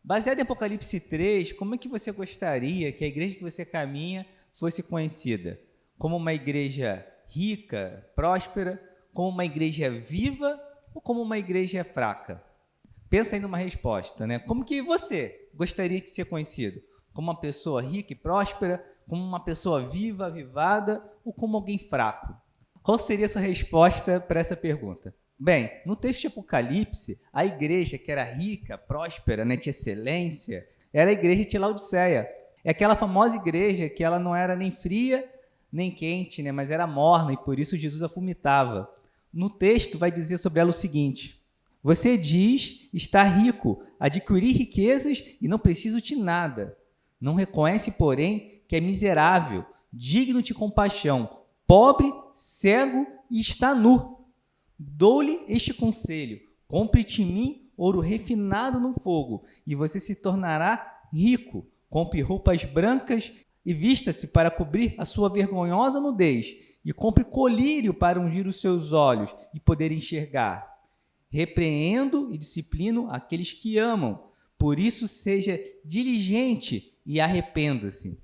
Baseado em Apocalipse 3, como é que você gostaria que a igreja que você caminha fosse conhecida? Como uma igreja rica, próspera, como uma igreja viva ou como uma igreja fraca? Pensa aí numa resposta, né? Como que você gostaria de ser conhecido? Como uma pessoa rica e próspera, como uma pessoa viva, avivada ou como alguém fraco? Qual seria a sua resposta para essa pergunta? Bem, no texto de Apocalipse, a igreja que era rica, próspera, né, de excelência, era a igreja de Laodiceia. É aquela famosa igreja que ela não era nem fria, nem quente, né, mas era morna, e por isso Jesus a vomitava. No texto vai dizer sobre ela o seguinte: você diz estar rico, adquirir riquezas e não preciso de nada. Não reconhece, porém, que é miserável, digno de compaixão, pobre, cego e está nu. Dou-lhe este conselho: compre de mim ouro refinado no fogo, e você se tornará rico. Compre roupas brancas e vista-se para cobrir a sua vergonhosa nudez, e compre colírio para ungir os seus olhos e poder enxergar. Repreendo e disciplino aqueles que amam, por isso seja diligente e arrependa-se.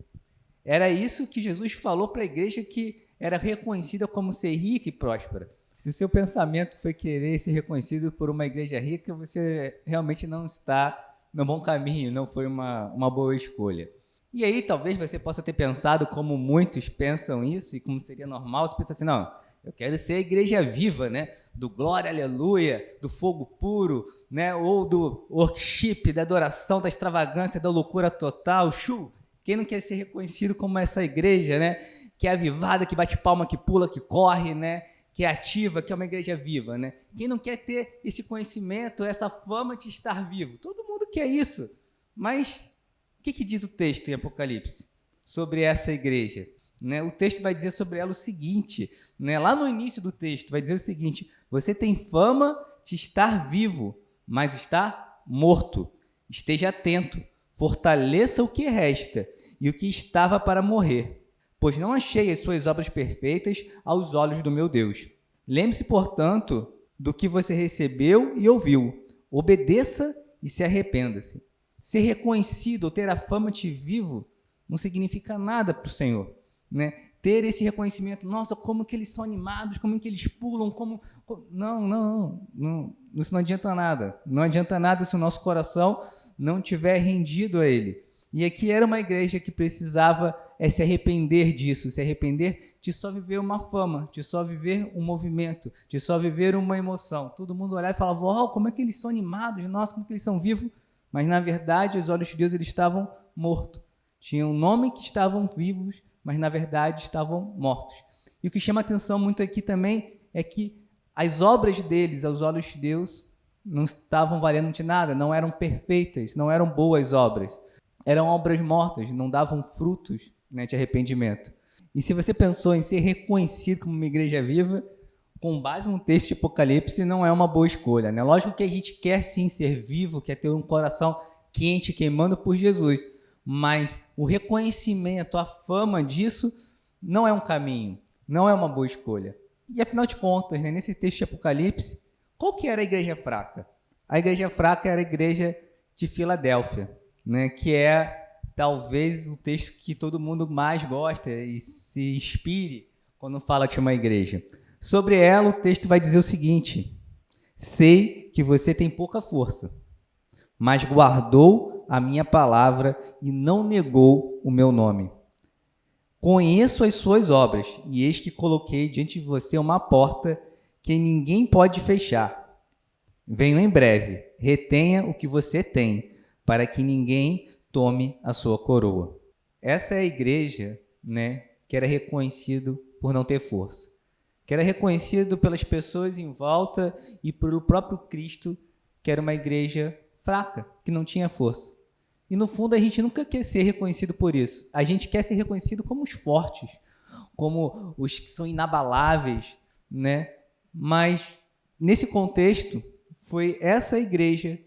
Era isso que Jesus falou para a igreja que era reconhecida como ser rica e próspera. Se o seu pensamento foi querer ser reconhecido por uma igreja rica, você realmente não está no bom caminho, não foi uma boa escolha. E aí talvez você possa ter pensado, como muitos pensam isso, e como seria normal, você pensa assim, não, eu quero ser a igreja viva, né? Do glória, aleluia, do fogo puro, né? Ou do worship, da adoração, da extravagância, da loucura total, Quem não quer ser reconhecido como essa igreja, né? Que é avivada, que bate palma, que pula, que corre, né? Que é ativa, que é uma igreja viva, né? Quem não quer ter esse conhecimento, essa fama de estar vivo? Todo mundo quer isso. Mas o que diz o texto em Apocalipse sobre essa igreja? Né? O texto vai dizer sobre ela o seguinte, né? Lá no início do texto vai dizer o seguinte: você tem fama de estar vivo, mas está morto. Esteja atento, fortaleça o que resta e o que estava para morrer, pois não achei as suas obras perfeitas aos olhos do meu Deus. Lembre-se, portanto, do que você recebeu e ouviu. Obedeça e se arrependa-se. Ser reconhecido ou ter a fama de vivo não significa nada para o Senhor, né? Ter esse reconhecimento, nossa, como que eles são animados, como que eles pulam, não, isso não adianta nada. Não adianta nada se o nosso coração não estiver rendido a Ele. E aqui era uma igreja que precisava se arrepender disso, se arrepender de só viver uma fama, de só viver um movimento, de só viver uma emoção. Todo mundo olhava e falava, oh, como é que eles são animados, nossa, como é que eles são vivos. Mas, na verdade, aos olhos de Deus, eles estavam mortos. Tinham um nome que estavam vivos, mas, na verdade, estavam mortos. E o que chama atenção muito aqui também é que as obras deles, aos olhos de Deus, não estavam valendo de nada, não eram perfeitas, não eram boas obras. Eram obras mortas, não davam frutos, né, de arrependimento. E se você pensou em ser reconhecido como uma igreja viva, com base no texto de Apocalipse, não é uma boa escolha, né? Lógico que a gente quer sim ser vivo, quer ter um coração quente, queimando por Jesus, mas o reconhecimento, a fama disso, não é um caminho, não é uma boa escolha. E afinal de contas, né, nesse texto de Apocalipse, qual que era a igreja fraca? A igreja fraca era a igreja de Filadélfia, né, que é talvez o texto que todo mundo mais gosta e se inspire quando fala de uma igreja. Sobre ela, o texto vai dizer o seguinte: sei que você tem pouca força, mas guardou a minha palavra e não negou o meu nome. Conheço as suas obras, e eis que coloquei diante de você uma porta que ninguém pode fechar. Venho em breve, retenha o que você tem, para que ninguém tome a sua coroa. Essa é a igreja, né, que era reconhecido por não ter força, que era reconhecido pelas pessoas em volta e pelo próprio Cristo, que era uma igreja fraca, que não tinha força. E no fundo a gente nunca quer ser reconhecido por isso. A gente quer ser reconhecido como os fortes, como os que são inabaláveis, né? Mas nesse contexto foi essa igreja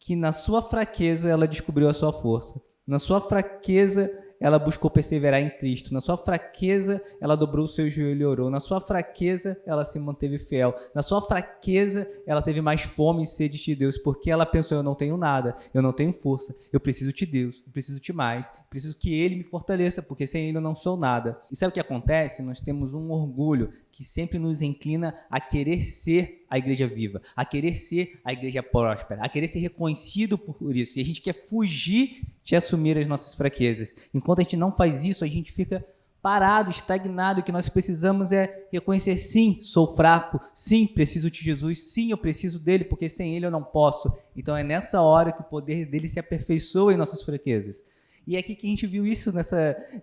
que na sua fraqueza ela descobriu a sua força. Na sua fraqueza ela buscou perseverar em Cristo. Na sua fraqueza, ela dobrou o seu joelho e orou. Na sua fraqueza, ela se manteve fiel. Na sua fraqueza, ela teve mais fome e sede de Deus, porque ela pensou, eu não tenho nada, eu não tenho força, eu preciso de Deus, eu preciso de mais, preciso que Ele me fortaleça, porque sem Ele eu não sou nada. E sabe o que acontece? Nós temos um orgulho que sempre nos inclina a querer ser a igreja viva, a querer ser a igreja próspera, a querer ser reconhecido por isso. E a gente quer fugir de assumir as nossas fraquezas. Enquanto a gente não faz isso, a gente fica parado, estagnado. O que nós precisamos é reconhecer, sim, sou fraco, sim, preciso de Jesus, sim, eu preciso dele, porque sem ele eu não posso. Então é nessa hora que o poder dele se aperfeiçoa em nossas fraquezas. E é aqui que a gente viu isso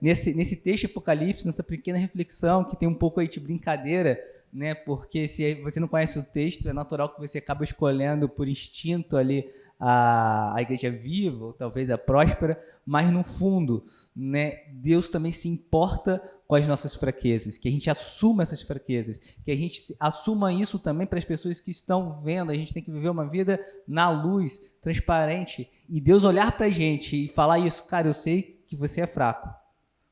nesse texto Apocalipse, nessa pequena reflexão, que tem um pouco aí de brincadeira, né? Porque se você não conhece o texto, é natural que você acabe escolhendo por instinto ali a igreja viva, ou talvez a próspera, mas no fundo, né, Deus também se importa com as nossas fraquezas, que a gente assuma essas fraquezas, que a gente assuma isso também para as pessoas que estão vendo. A gente tem que viver uma vida na luz, transparente, e Deus olhar para a gente e falar isso, cara, eu sei que você é fraco,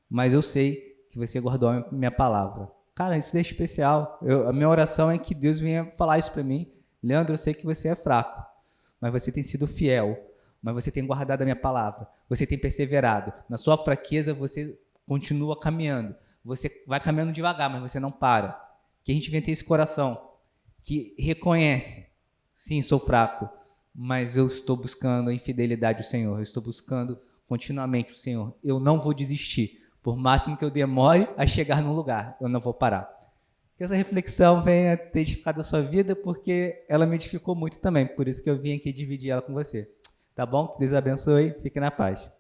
mas eu sei que você guardou a minha palavra. Cara, isso é especial. A minha oração é que Deus venha falar isso para mim. Leandro, eu sei que você é fraco, mas você tem sido fiel, mas você tem guardado a minha palavra, você tem perseverado. Na sua fraqueza, você continua caminhando. Você vai caminhando devagar, mas você não para. Que a gente venha ter esse coração que reconhece, sim, sou fraco, mas eu estou buscando a infidelidade do Senhor, eu estou buscando continuamente o Senhor. Eu não vou desistir. Por máximo que eu demore a chegar num lugar, eu não vou parar. Que essa reflexão venha ter edificado a sua vida, porque ela me edificou muito também. Por isso que eu vim aqui dividir ela com você. Tá bom? Que Deus abençoe. Fique na paz.